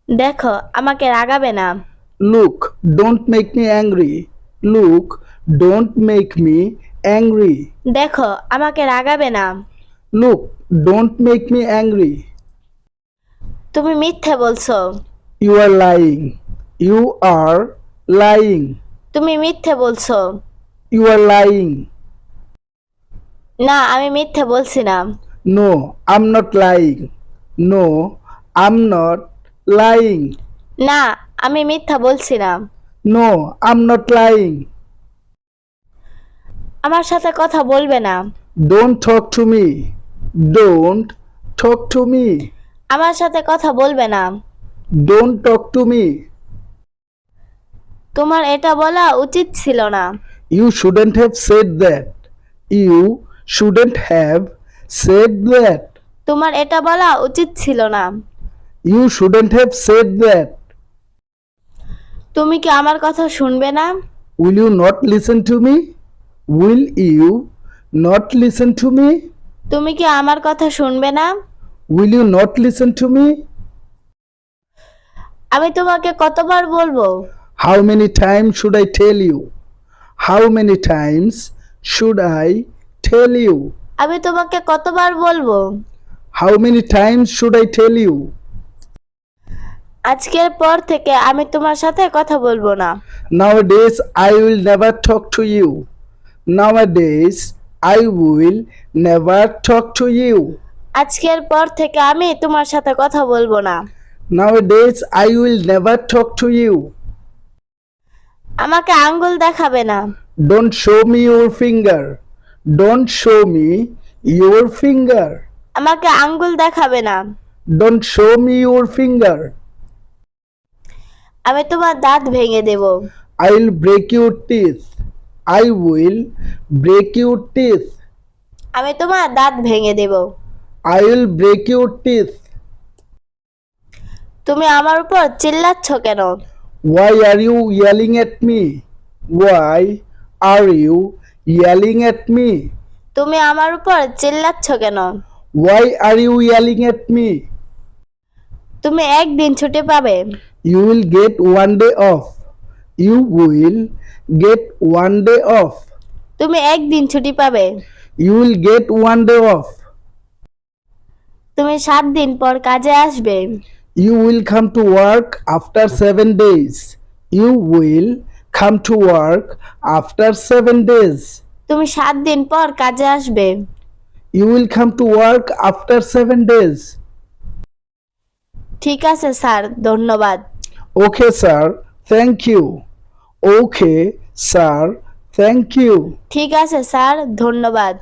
দেখো আমাকে রাগাবে না। Look, don't make me angry. Look, don't make me angry. দেখো আমাকে রাগাবে না। Look, don't make me angry. তুমি মিথ্যে বলছো। You are lying. You are lying. তুমি মিথ্যে বলছো। You are lying. না আমি মিথ্যে বলছি না। No, I'm not lying. No, I'm not lying. না আমি মিথ্যা বলছি না। No, I'm not lying. আমার সাথে কথা বলবে না। Don't talk to me. Don't talk to me. আমার সাথে কথা বলবে না। Don't talk to me. তোমার এটা বলা উচিত ছিল না। You shouldn't have said that. You shouldn't have said that. তোমার এটা বলা উচিত ছিল না। You shouldn't have said that. তুমি কি আমার কথা শুনবে না? Will you not listen to me? Will you not listen to me? তুমি কি আমার কথা শুনবে না? Will you not listen to me? আমি তোমাকে কতবার বলবো? How many times should I tell you? How many times should I tell you? আমি তোমাকে কতবার বলবো? How many times should I tell you? আজকের পর থেকে আমি তোমার সাথে কথা বলবো না। Nowadays I will never talk to you. Nowadays I will never talk to you. আজকের পর থেকে আমি তোমার সাথে কথা বলবো না। Nowadays I will never talk to you. আমাকে আঙ্গুল দেখাবে না। Don't show me your finger. Don't show me your finger. আমাকে আঙ্গুল দেখাবে না। Don't show me your finger. আমি তোমার দাঁত ভেঙে দেব। I will break your teeth. I will break your teeth. আমি তোমার দাঁত ভেঙে দেব। I will break your teeth. তুমি আমার উপর চিল্লাচ্ছ কেন? Why are you yelling at me? Why are you yelling at me? তুমি আমার উপর চিল্লাচ্ছ কেন? Why are you yelling at me? তুমি একদিন ছুটি পাবে। You will get one day off. You will get one day off. তুমি একদিন ছুটি পাবে। You will get one day off. তুমি 7 দিন পর কাজে আসবে। You will come to work after 7 days. You will come to work after 7 days. তুমি 7 দিন পর কাজে আসবে। You will come to work after 7 days. ঠিক আছে স্যার, ধন্যবাদ। Okay, sir. Thank you. Okay, sir. Thank you. ঠিক আছে স্যার, ধন্যবাদ।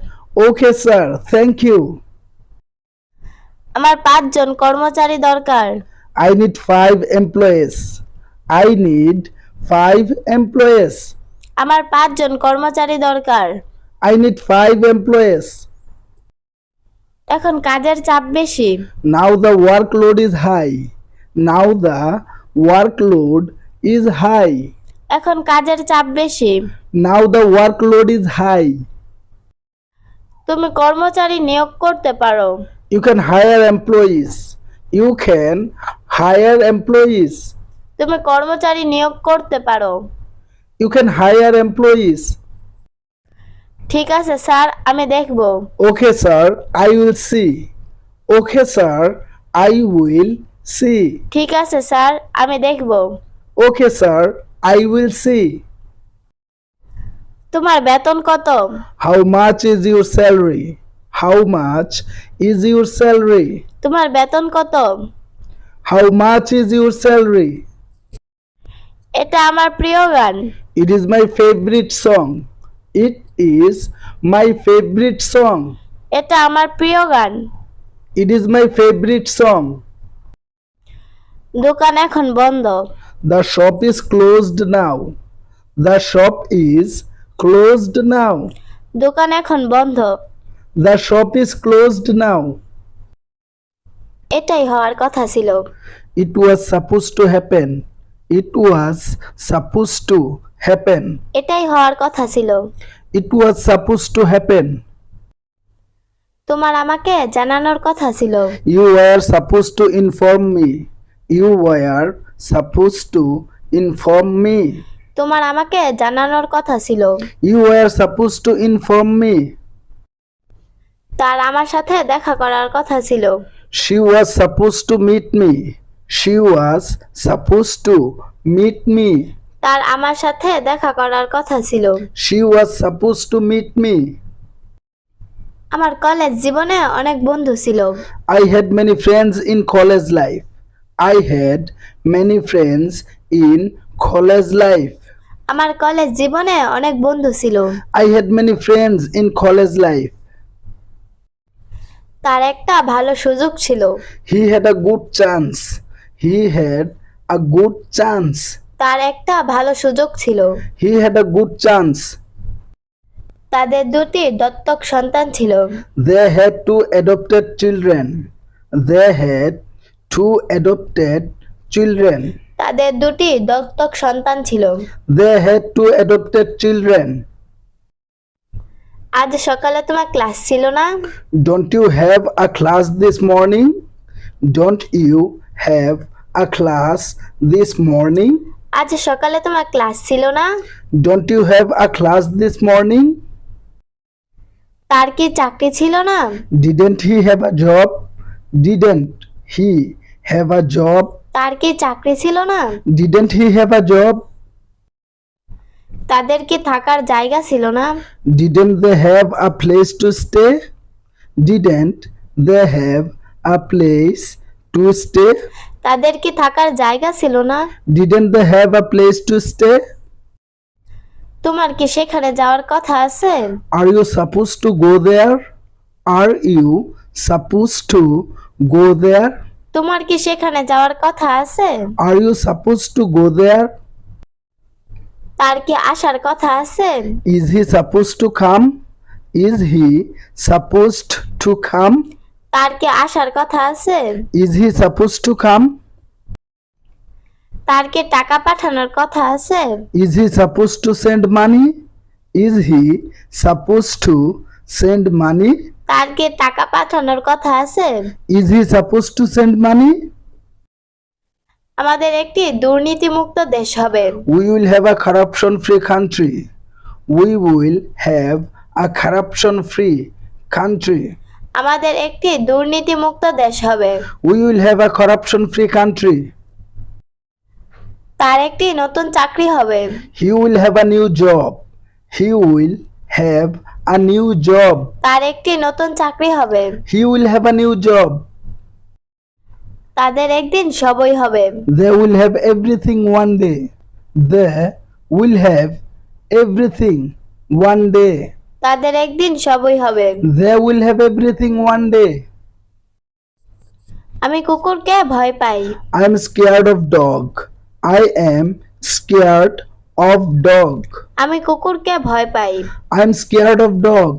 Okay, sir. Thank you. আমার 5 জন কর্মচারী দরকার। I need 5 employees. I need 5 employees. আমার 5 জন কর্মচারী দরকার। I need 5 employees. এখন কাজের চাপ বেশি। Now the workload is high. Now the workload is high. এখন কাজের চাপ বেশি। Now the workload is high. তুমি কর্মচারী নিয়োগ করতে পারো। You can hire employees. You can hire employees. তুমি কর্মচারী নিয়োগ করতে পারো। You can hire employees. ঠিক আছে স্যার, আমি দেখব। Okay, sir. I will see. Okay, sir. I will see. ঠিক আছে স্যার, আমি দেখব। Okay, sir. I will see. তোমার বেতন কত? How much is your salary? How much is your salary? তোমার বেতন কত? How much is your salary? এটা আমার প্রিয় গান। It is my favorite song. It is my favorite song. এটা আমার প্রিয় গান। It is my favorite song. দোকান এখন বন্ধ। The shop is closed now. The shop is closed now. দোকান এখন বন্ধ। The shop is closed now. এটাই হওয়ার কথা ছিল। It was supposed to happen. It was supposed to happen. এটাই হওয়ার কথা ছিল। It was supposed to happen. তোমার আমাকে জানানোর কথা ছিল। You were supposed to inform me. You were supposed to inform me. তোমার আমাকে জানানোর কথা ছিল। You were supposed to inform me. তার আমার সাথে দেখা করার কথা ছিল। She was supposed to meet me. She was supposed to meet me. তার আমার সাথে দেখা করার কথা ছিল। She was supposed to meet me. আমার কলেজ জীবনে অনেক বন্ধু ছিল। I had many friends in college life. I had many friends in college life. আমার কলেজ জীবনে অনেক বন্ধু ছিল। I had many friends in college life. তার একটা ভালো সুযোগ ছিল। He had a good chance. He had a good chance. তার একটা ভালো সুযোগ ছিল। He had a good chance. তাদের দুটি দত্তক সন্তান ছিল। They had two adopted children. They had two adopted children. তাদের দুটি দত্তক সন্তান ছিল। They had two adopted children. আজ সকালে তোমার ক্লাস ছিল না? Don't you have a class this morning? Don't you have a class this morning? আজ সকালে তোমার ক্লাস ছিল না? Don't you have a class this morning? তার কি চাকরি ছিল না? Didn't he have a job? Didn't he have a job? তার কি চাকরি ছিল না? Didn't he have a job? তাদের কি থাকার জায়গা ছিল না? Didn't they have a place to stay? Didn't they have a place to stay? তাদের কি থাকার জায়গা ছিল না? Didn't they have a place to stay? তোমার কি সেখানে যাওয়ার কথা আছে? Are you supposed to go there? Are you supposed to go there? তোমার কি সেখানে যাওয়ার কথা আছে? Are you supposed to go there? তার কি আসার কথা আছে? Is he supposed to come? Is he supposed to come? তার কি আসার কথা আছে? Is he supposed to come? তার কি টাকা পাঠানোর কথা আছে? Is he supposed to send money? Is he supposed to send money? তার কি টাকা পাঠানোর কথা আছে? Is he supposed to send money? আমাদের একটি দুর্নীতিমুক্ত দেশ হবে। We will have a corruption-free country. We will have a corruption-free country. আমাদের একটি দুর্নীতিমুক্ত দেশ হবে। We will have a corruption-free country. তার একটি নতুন চাকরি হবে। He will have a new job. He will have a new job. তার একটি নতুন চাকরি হবে। He will have a new job. তাদের একদিন সবই হবে। They will have everything one day. They will have everything one day. তাদের একদিন সবই হবে। They will have everything one day. আমি কুকুরকে ভয় পাই। I am scared of dog. I am scared of dog. আমি কুকুরকে ভয় পাই। I am scared of dog.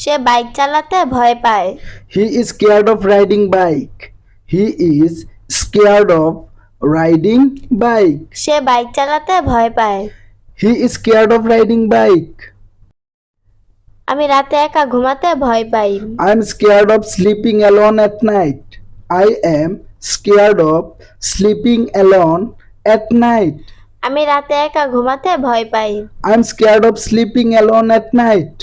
Say bike চালাতে ভয় পায়। He is scared of riding bike. He is scared of riding bike. Say bike চালাতে ভয় পায়। He is scared of riding bike. আমি রাতে একা ঘুমাতে ভয় পাই। I am scared of sleeping alone at night. I am scared of sleeping alone at night. আমি রাতে একা ঘুমাতে ভয় পাই। I am scared of sleeping alone at night.